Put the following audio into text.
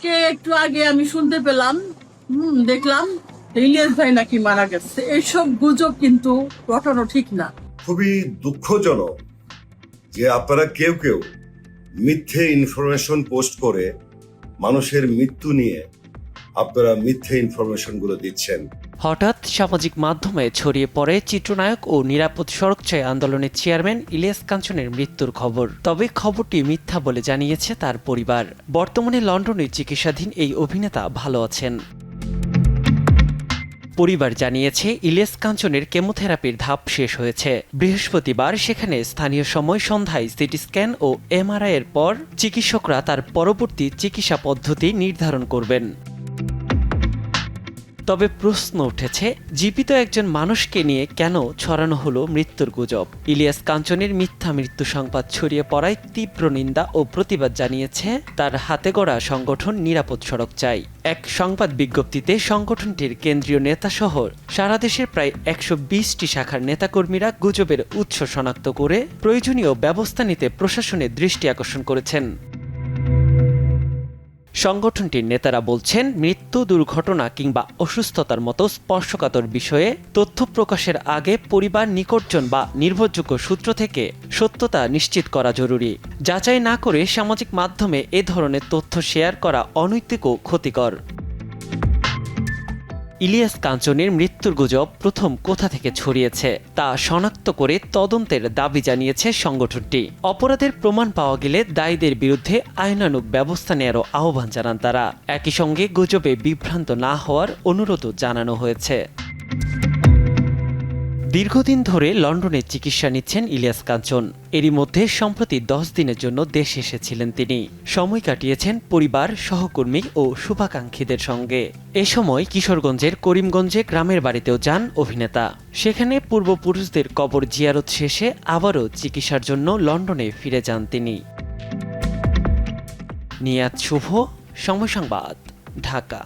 আজকে একটু আগে আমি শুনতে পেলাম, দেখলাম ইলিয়াস ভাই নাকি মারা গেছে। এইসব গুজব কিন্তু রটানো ঠিক না। খুবই দুঃখজনক যে আপনারা কেউ কেউ মিথ্যে ইনফরমেশন পোস্ট করে মানুষের মৃত্যু নিয়ে আপনারা মিথ্যে ইনফরমেশন গুলো দিচ্ছেন। হঠাৎ সামাজিক মাধ্যমে ছড়িয়ে পড়ে চিত্রনায়ক ও নিরাপদ সড়ক চাই আন্দোলনের চেয়ারম্যান ইলিয়াস কাঞ্চনের মৃত্যুর খবর। তবে খবরটি মিথ্যা বলে জানিয়েছে তার পরিবার। বর্তমানে লন্ডনে চিকিৎসাধীন এই অভিনেতা ভালো আছেন। পরিবার জানিয়েছে ইলিয়াস কাঞ্চনের কেমোথেরাপির ধাপ শেষ হয়েছে। বৃহস্পতিবার সেখানে স্থানীয় সময় সন্ধ্যায় সিটি স্ক্যান ও এমআরআই এর পর চিকিৎসকরা তার পরবর্তী চিকিৎসা পদ্ধতি নির্ধারণ করবেন। তবে প্রশ্ন উঠেছে, জীবিত একজন মানুষকে নিয়ে কেন ছড়ানো হলো মৃত্যুর গুজব? ইলিয়াস কাঞ্চনের মিথ্যা মৃত্যু সংবাদ ছড়িয়ে পড়ায় তীব্র নিন্দা ও প্রতিবাদ জানিয়েছে তার হাতে গড়া সংগঠন নিরাপদ সড়ক চাই। এক সংবাদ বিজ্ঞপ্তিতে সংগঠনটির কেন্দ্রীয় নেতাসহ সারা দেশের প্রায় 120টি শাখার নেতাকর্মীরা গুজবের উৎস শনাক্ত করে প্রয়োজনীয় ব্যবস্থা নিতে প্রশাসনের দৃষ্টি আকর্ষণ করেছেন। সংগঠনটির নেতারা বলছেন, মৃত্যু, দুর্ঘটনা কিংবা অসুস্থতার মতো স্পর্শকাতর বিষয়ে তথ্য প্রকাশের আগে পরিবার, নিকটজন বা নির্ভরযোগ্য সূত্র থেকে সত্যতা নিশ্চিত করা জরুরি। যাচাই না করে সামাজিক মাধ্যমে এ ধরনের তথ্য শেয়ার করা অনৈতিক ও ক্ষতিকর। ইলিয়াস কাঞ্চনের মৃত্যুর গুজব প্রথম কোথা থেকে ছড়িয়েছে তা শনাক্ত করে তদন্তের দাবি জানিয়েছে সংগঠনটি। অপরাধের প্রমাণ পাওয়া গেলে দায়ীদের বিরুদ্ধে আইনানুগ ব্যবস্থা নেওয়ারও আহ্বান জানান তারা। একই সঙ্গে গুজবে বিভ্রান্ত না হওয়ার অনুরোধও জানানো হয়েছে। দীর্ঘদিন ধরে লন্ডনে চিকিৎসা নিচ্ছেন ইলিয়াস কাঞ্চন। এরই মধ্যে সম্প্রতি 10 দিনের জন্য দেশে এসেছিলেন তিনি। সময় কাটিয়েছেন পরিবার, সহকর্মী ও শুভাকাঙ্ক্ষীদের সঙ্গে। এ সময় কিশোরগঞ্জের করিমগঞ্জে গ্রামের বাড়িতেও যান অভিনেতা। সেখানে পূর্বপুরুষদের কবর জিয়ারত শেষে আবারও চিকিৎসার জন্য লন্ডনে ফিরে যান তিনি। নিয়াত শুভ, সময় সংবাদ, ঢাকা।